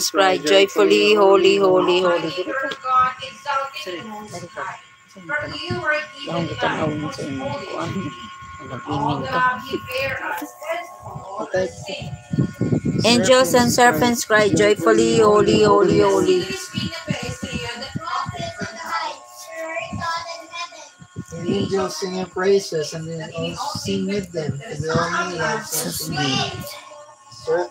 Cry joyfully, holy, holy, holy. God, exalted in the most high. For you are given life, holy. All God he bear us, and all our sins. Angels and serpents cry joyfully, holy, holy, holy. The angels sing your praises, and they all sing with them. For the only lives are singing.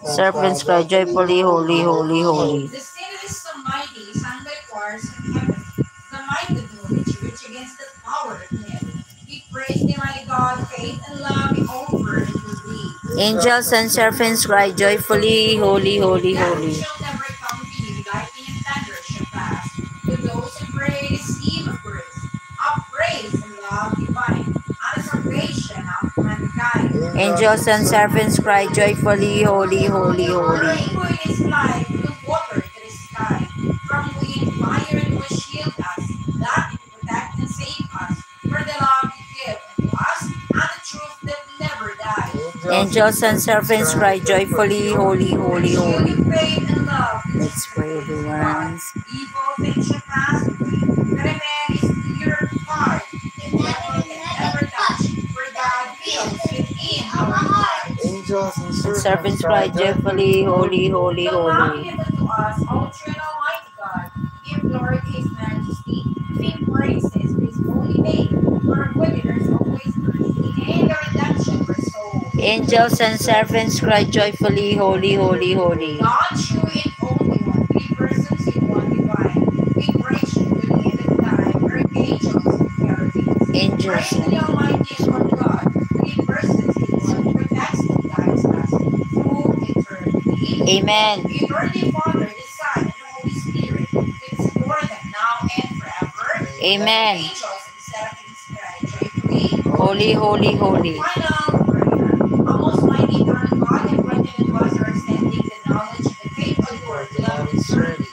Serpents cry joyfully, holy, holy, holy. The sin is so mighty, sung by choirs in heaven. The might of the rich against the power of him. We praise thee, mighty God, faith and love be over and to thee. Angels and serpents cry joyfully, holy, holy, holy. Death shall never come to you, lightning and thunder shall pass. To those who pray this eve of grace, of praise and love divine, and salvation of mankind. Angels and serpents cry joyfully, holy, holy, holy. Rainbow in his life, blue water to the sky. From wind, fire, and will shield us, that it will protect and save us. For the love you give unto us, and the truth that never dies. Angels and serpents cry joyfully, holy, holy, holy. You faith and love. Let's pray, everyone. Evil things shall pass away. But a man is pure heart, and devil can never touch. For God feels within our hearts. Angels and And serpents cry joyfully, holy, holy, The love holy. given to us, O true and almighty God, give glory to his majesty, sing praises to his holy name, for wickedness always mercy, and the redemption for souls. Angels and serpents cry joyfully, holy, holy, holy. God true and only one, three persons in one divine, in creation, to the end of time, archangels and cherubims. Angels Praise to the Almighty and one God, three persons in one, protects and guides us through eternity. Amen. We adore the Father, the Son, and the Holy Spirit, with support them now and forever. Amen. Angels and seraphims cry joyfully. Holy, holy, holy. Final prayer. O most mighty eternal God, and granted unto us our understanding, the knowledge, the faith, adore, the love, and service.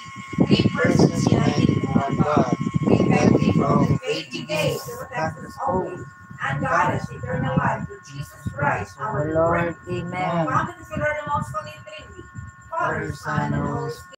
Three persons united in one God. We beg thee for the faith you gave to protect us always, and guide us to eternal life through Jesus Christ, our Our Lord. Lord, amen. Father, the Lord, the most holy Trinity, Father, Son, and Holy Spirit.